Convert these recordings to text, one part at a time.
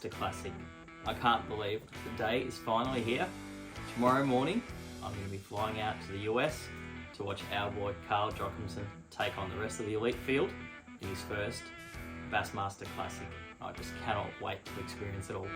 Bassmaster Classic. I can't believe the day is finally here. Tomorrow morning, I'm going to be flying out to the US to watch our boy Carl Jocumsen take on the rest of the elite field in his first Bassmaster Classic. I just cannot wait to experience it all.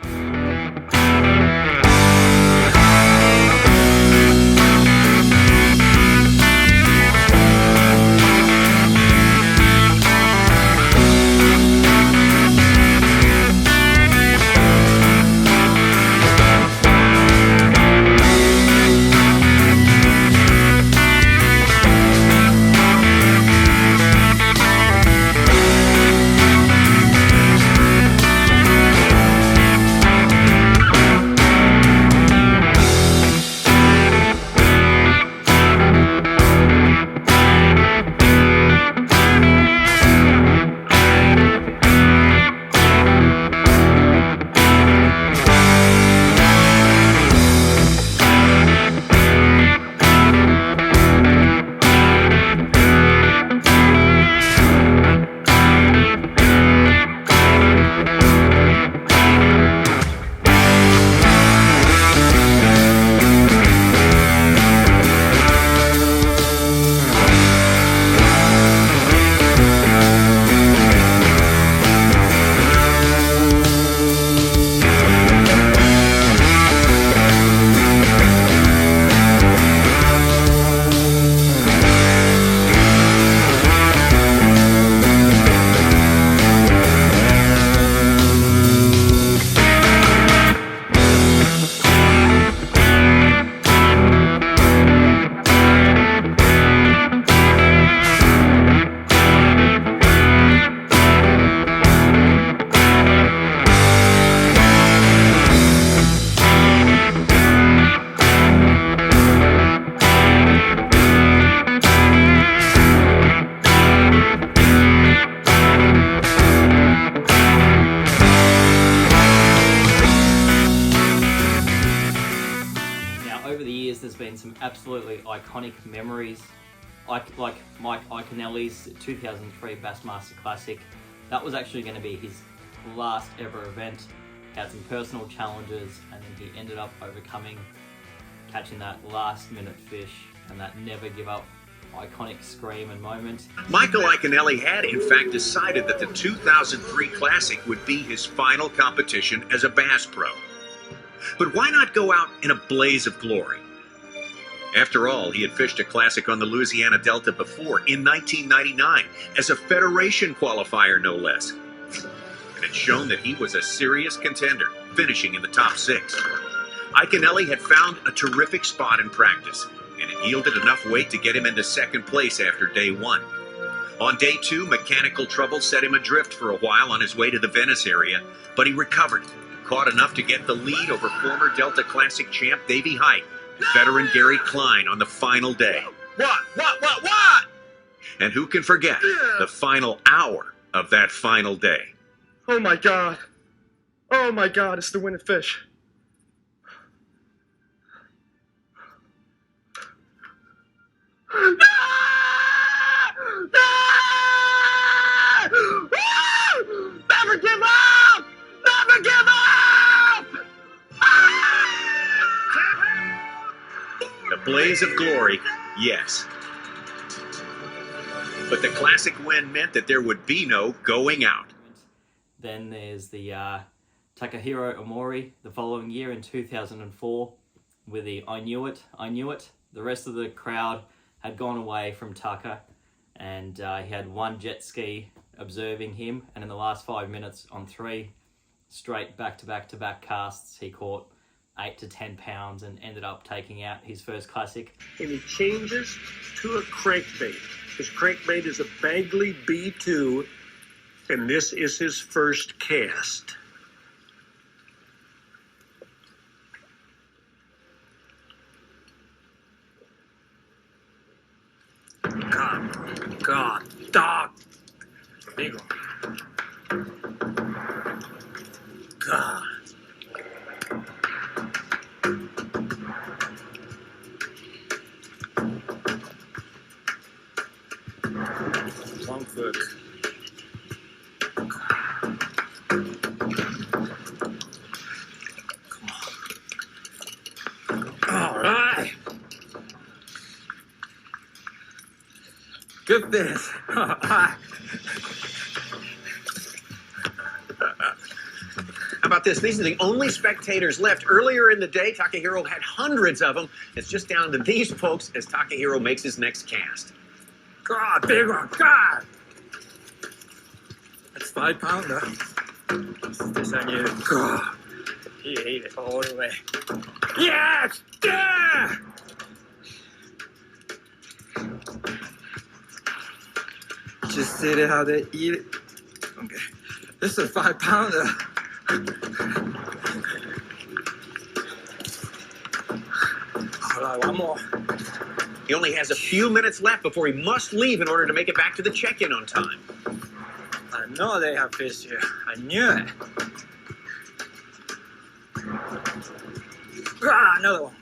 Over the years, there's been some absolutely iconic memories, like Mike Iaconelli's 2003 Bassmaster Classic. That was actually going to be his last ever event. He had some personal challenges, and then he ended up catching that last minute fish and that never give up iconic scream and moment. Michael Iaconelli had in fact decided that the 2003 Classic would be his final competition as a bass pro. But why not go out in a blaze of glory? After all, he had fished a Classic on the Louisiana Delta before in 1999 as a Federation qualifier, no less. And had shown that he was a serious contender, finishing in the top 6. Iaconelli had found a terrific spot in practice, and it yielded enough weight to get him into second place after day 1. On day 2, mechanical trouble set him adrift for a while on his way to the Venice area, but he recovered. Caught enough to get the lead over former Delta Classic champ Davey Height, veteran Gary Klein on the final day. What? And who can forget the final hour of that final day? Oh my God, it's the winning fish. Never give up! Never give up! The blaze of glory, yes. But the Classic win meant that there would be no going out. Then there's the Takahiro Omori the following year in 2004 with the I Knew It. The rest of the crowd had gone away from Tucker, and he had one jet ski observing him, and in the last 5 minutes on 3 straight back-to-back casts, he caught 8 to 10 pounds and ended up taking out his first Classic. And he changes to a crankbait. His crankbait is a Bagley B2, and this is his first cast. God. Big one. God. Long foot. Good fish. How about this? These are the only spectators left. Earlier in the day, Takahiro had hundreds of them. It's just down to these folks as Takahiro makes his next cast. God, big one. God. That's 5 pounder. This I knew. God. He ate it all the way. Yes! Yeah! Just see how they eat it. Okay. This is a 5 pounder. Hold on, one more. He only has a few minutes left before he must leave in order to make it back to the check-in on time. I know they have fish here. I knew it. Ah, another one.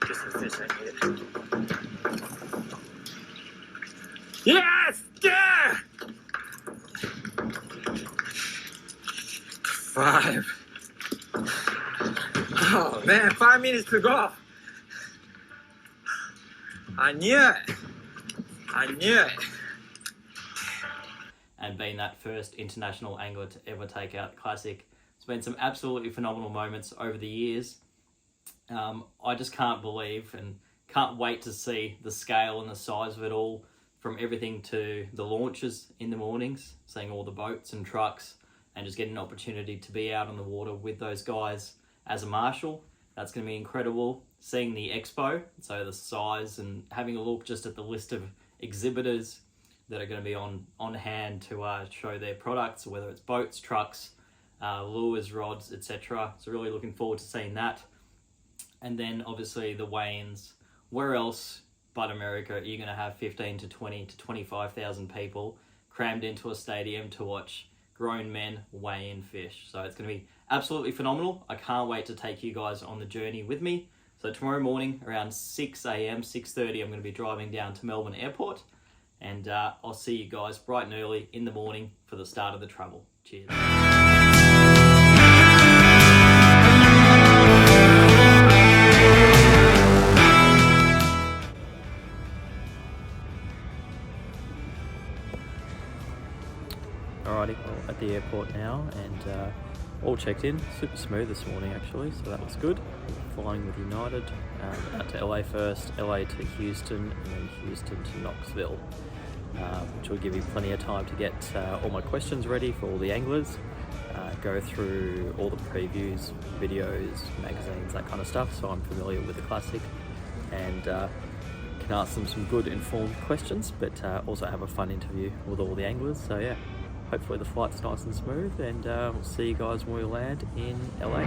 This is the fish I needed. Yes! Yeah! 5. Oh man, 5 minutes to go. I knew it. I knew it. And being that first international angler to ever take out the Classic, it's been some absolutely phenomenal moments over the years. I just can't believe and can't wait to see the scale and the size of it all, from everything to the launches in the mornings, seeing all the boats and trucks, and just getting an opportunity to be out on the water with those guys as a marshal. That's going to be incredible. Seeing the expo, so the size, and having a look just at the list of exhibitors that are going to be on hand to show their products, whether it's boats, trucks, lures, rods, etc. So really looking forward to seeing that. And then obviously the weigh-ins. Where else but America are you going to have 15 to 20 to 25,000 people crammed into a stadium to watch grown men weigh in fish? So it's going to be absolutely phenomenal. I can't wait to take you guys on the journey with me. So tomorrow morning around 6 a.m, 6:30, I'm going to be driving down to Melbourne Airport, and I'll see you guys bright and early in the morning for the start of the travel. Cheers. Alrighty, well, at the airport now, and all checked in. Super smooth this morning actually, so that was good. Flying with United, out to LA first, LA to Houston, and then Houston to Knoxville, which will give you plenty of time to get all my questions ready for all the anglers, go through all the previews, videos, magazines, that kind of stuff, so I'm familiar with the Classic, and can ask them some good informed questions, but also have a fun interview with all the anglers. So yeah, hopefully the flight's nice and smooth, and we'll see you guys when we land in LA.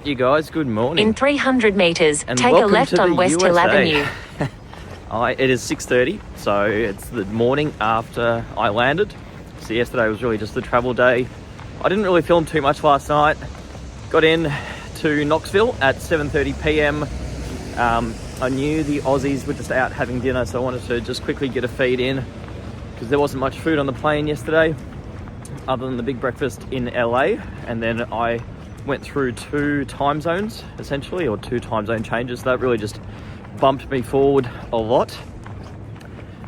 you guys, good morning. In 300 metres, And take a welcome left to on the West Hill USA. Avenue. It is 6:30, so it's the morning after I landed. So yesterday was really just the travel day. I didn't really film too much last night. Got in to Knoxville at 7:30 p.m. I knew the Aussies were just out having dinner, so I wanted to just quickly get a feed in because there wasn't much food on the plane yesterday other than the big breakfast in LA. And then I went through 2 time zones essentially, or 2 time zone changes. That really just bumped me forward a lot.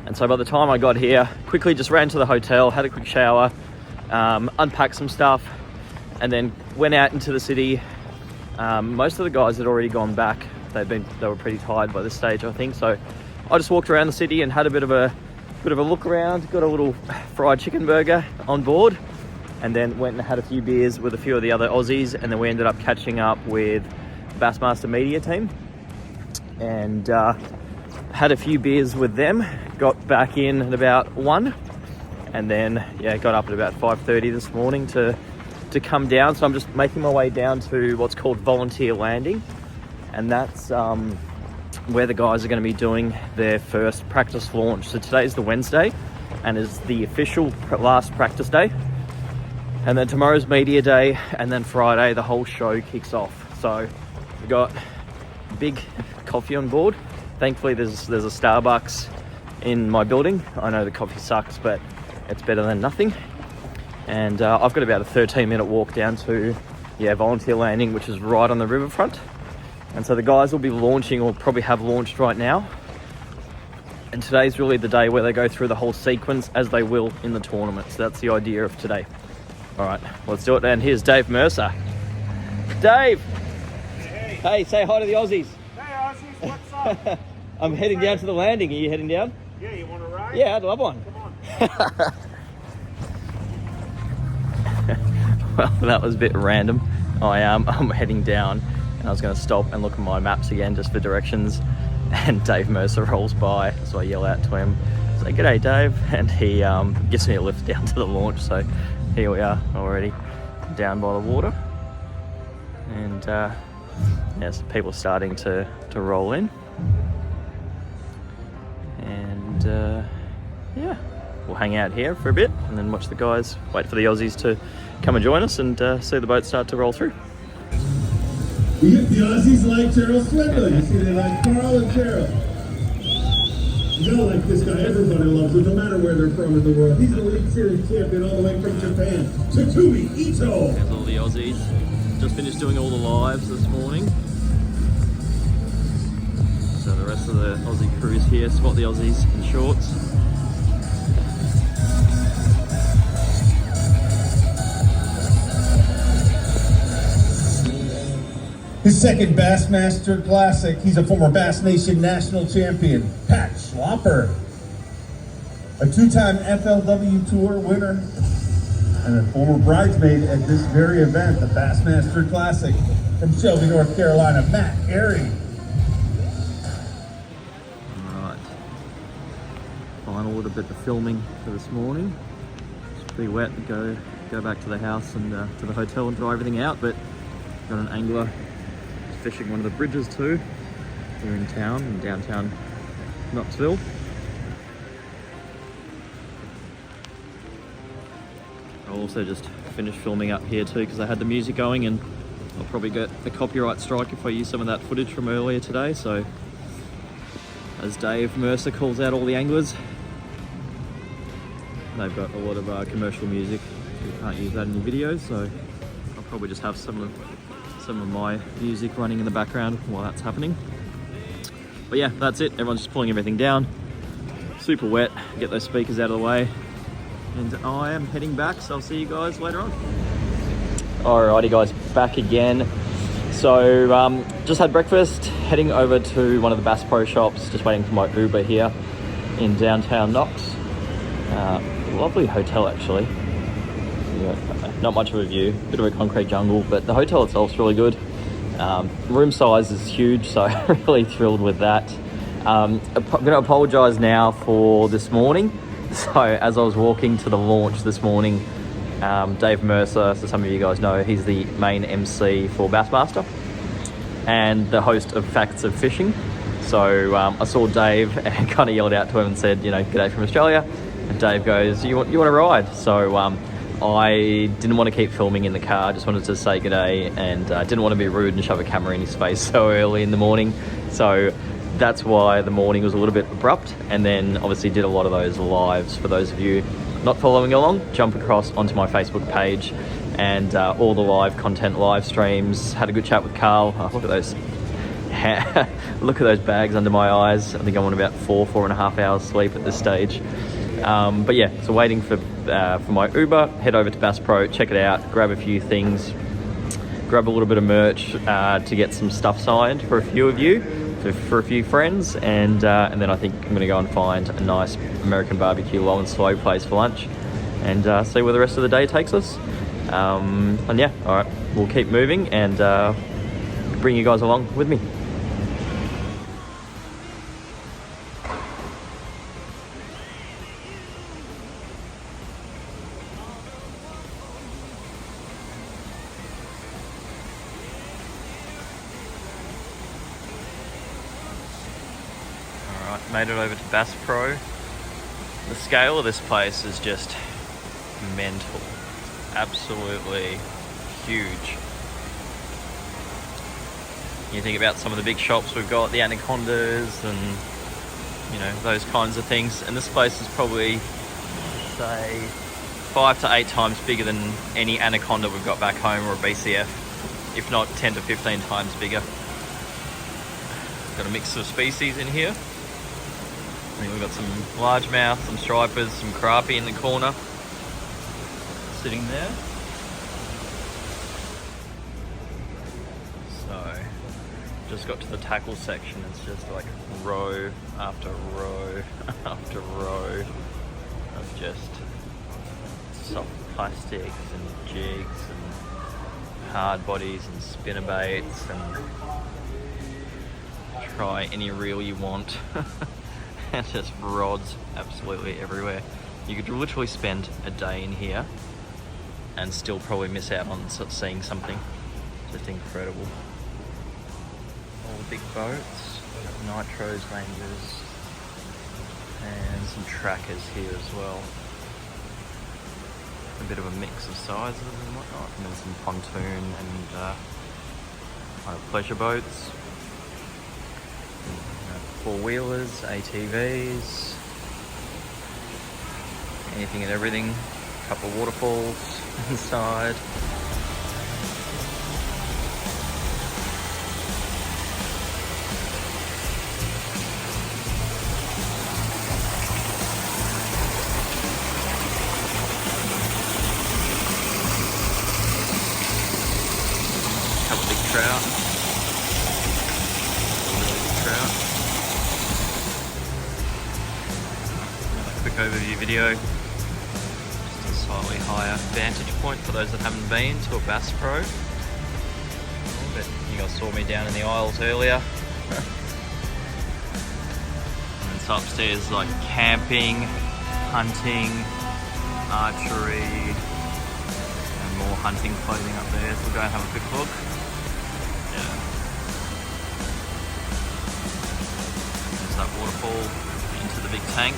And so by the time I got here, quickly just ran to the hotel, had a quick shower, unpacked some stuff, and then went out into the city. Most of the guys had already gone back. They were pretty tired by this stage, I think. So I just walked around the city and had a bit of a look around. Got a little fried chicken burger on board, and then went and had a few beers with a few of the other Aussies. And then we ended up catching up with the Bassmaster media team, and had a few beers with them. Got back in at about 1, and then got up at about 5:30 this morning to come down. So I'm just making my way down to what's called Volunteer Landing, and that's where the guys are going to be doing their first practice launch. So today's the Wednesday and is the official last practice day, and then tomorrow's media day, and then Friday the whole show kicks off. So we got big coffee on board. Thankfully there's a Starbucks in my building. I know the coffee sucks, but it's better than nothing. And I've got about a 13-minute walk down to Volunteer Landing, which is right on the riverfront. And so the guys will be launching, or probably have launched right now. And today's really the day where they go through the whole sequence, as they will in the tournament. So that's the idea of today. All right, let's do it. And here's Dave Mercer. Dave! Hey, say hi to the Aussies. Hey, Aussies, what's up? I'm heading down to the landing. Are you heading down? Yeah, you want to ride? Yeah, I'd love one. Come on. Well, that was a bit random. I'm heading down, and I was going to stop and look at my maps again just for directions, and Dave Mercer rolls by, so I yell out to him, say, "G'day, Dave," and he gives me a lift down to the launch. So here we are, already down by the water, and so people are starting to roll in, and we'll hang out here for a bit and then watch the guys, wait for the Aussies to come and join us, and see the boat start to roll through. The Aussies like Gerald Swindler. You see, they like Carl and Gerald. You know, like this guy, everybody loves him, no matter where they're from in the world. He's the League Series champion all the way from Japan. Takumi Ito. There's all the Aussies. Just finished doing all the lives this morning. So the rest of the Aussie crew is here. Spot the Aussies in shorts. His second Bassmaster Classic. He's a former Bass Nation national champion, Pat Schlopper. A 2-time FLW Tour winner and a former bridesmaid at this very event, the Bassmaster Classic. From Shelby, North Carolina, Matt Airy. Alright. Final little bit of filming for this morning. It's pretty wet to go back to the house and to the hotel and dry everything out, but got an angler fishing one of the bridges too. We're in town, in downtown Knoxville. I'll also just finish filming up here too because I had the music going, and I'll probably get a copyright strike if I use some of that footage from earlier today. So as Dave Mercer calls out all the anglers, they've got a lot of commercial music. You can't use that in your videos, so I'll probably just have some of my music running in the background while that's happening. But yeah, that's it. Everyone's just pulling everything down. Super wet. Get those speakers out of the way. And I am heading back, so I'll see you guys later on. Alrighty guys, back again. So just had breakfast, heading over to one of the Bass Pro shops, just waiting for my Uber here in downtown Knox. Lovely hotel actually. Not much of a view, bit of a concrete jungle, but the hotel itself's really good. Room size is huge, so really thrilled with that. I'm going to apologise now for this morning. So as I was walking to the launch this morning, Dave Mercer, so some of you guys know, he's the main MC for Bassmaster. and the host of Facts of Fishing. So I saw Dave and kind of yelled out to him and said, you know, g'day from Australia. And Dave goes, you want to ride? So I didn't want to keep filming in the car. Just wanted to say g'day, and didn't want to be rude and shove a camera in his face so early in the morning. So that's why the morning was a little bit abrupt. And then obviously did a lot of those lives. For those of you not following along, jump across onto my Facebook page and all the live content, live streams. Had a good chat with Carl. Look at those. Look at those bags under my eyes. I think I'm on about 4.5 hours sleep at this stage. But yeah, so waiting for my Uber, head over to Bass Pro, check it out, grab a few things, grab a little bit of merch to get some stuff signed for a few of you, for a few friends, and then I think I'm going to go and find a nice American barbecue low and slow place for lunch, and see where the rest of the day takes us. And yeah, all right, we'll keep moving and bring you guys along with me. Made it over to Bass Pro. The scale of this place is just mental. Absolutely huge. You think about some of the big shops we've got, the Anacondas and, you know, those kinds of things. And this place is probably, say, 5 to 8 times bigger than any Anaconda we've got back home, or a BCF, if not 10 to 15 times bigger. Got a mix of species in here. I think we've got some largemouth, some stripers, some crappie in the corner, sitting there. So, just got to the tackle section. It's just like row after row after row of just soft plastics and jigs and hard bodies and spinnerbaits, and try any reel you want. And just rods absolutely everywhere. You could literally spend a day in here and still probably miss out on seeing something. Just incredible. All the big boats, nitros, rangers, and some trackers here as well. A bit of a mix of sizes and whatnot, and then some pontoon and pleasure boats. Four-wheelers, ATVs, anything and everything. A couple of waterfalls inside. A couple of big trout. Really big trout. Quick overview video, just a slightly higher vantage point for those that haven't been to a Bass Pro. But you guys saw me down in the aisles earlier. And so upstairs, like camping, hunting, archery, and more hunting clothing up there. So we'll go and have a quick look. Yeah. There's that waterfall into the big tank.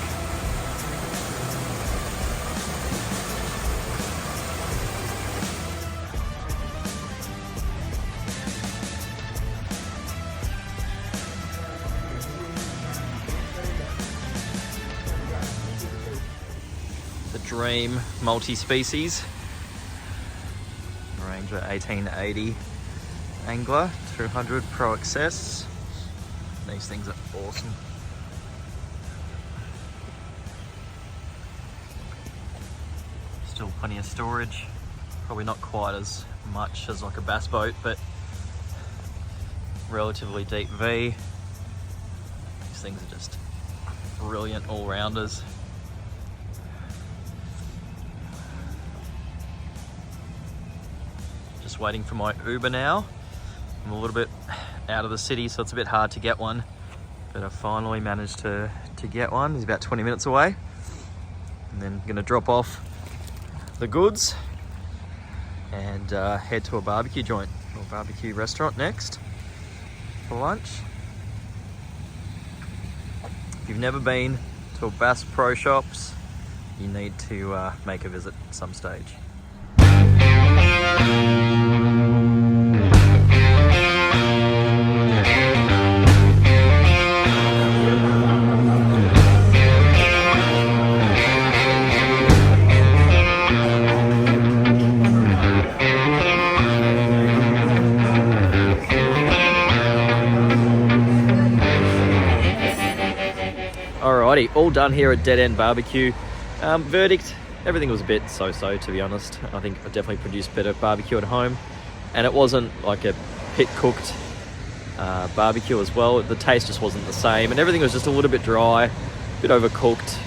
Dream multi-species Ranger 1880 angler 200 Pro Access. These things are awesome. Still plenty of storage, probably not quite as much as like a bass boat, but relatively deep V. These things are just brilliant all-rounders. Just waiting for my Uber now. I'm a little bit out of the city, so it's a bit hard to get one, but I finally managed to get one. He's about 20 minutes away, and then I'm gonna drop off the goods and head to a barbecue joint or barbecue restaurant next. for lunch. If you've never been to a Bass Pro Shops, you need to make a visit at some stage. Alrighty, all done here at Dead End Barbecue. Verdict, everything was a bit so-so, to be honest. I think I definitely produced better barbecue at home. And it wasn't like a pit-cooked barbecue as well. The taste just wasn't the same. And everything was just a little bit dry, a bit overcooked.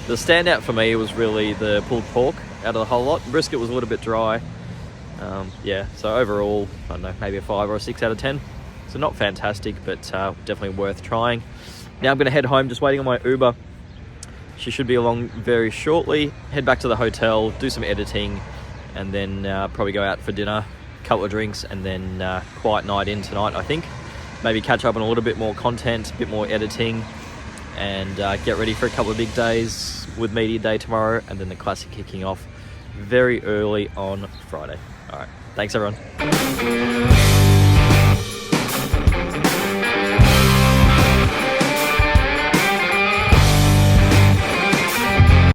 The standout for me was really the pulled pork out of the whole lot. Brisket was a little bit dry. Yeah, so overall, I don't know, maybe a 5 or a 6 out of 10. So not fantastic, but definitely worth trying. Now I'm going to head home, just waiting on my Uber. She should be along very shortly. Head back to the hotel, do some editing, and then probably go out for dinner, a couple of drinks, and then quiet night in tonight, I think. Maybe catch up on a little bit more content, a bit more editing, and get ready for a couple of big days with Media Day tomorrow, and then the Classic kicking off very early on Friday. All right, thanks everyone.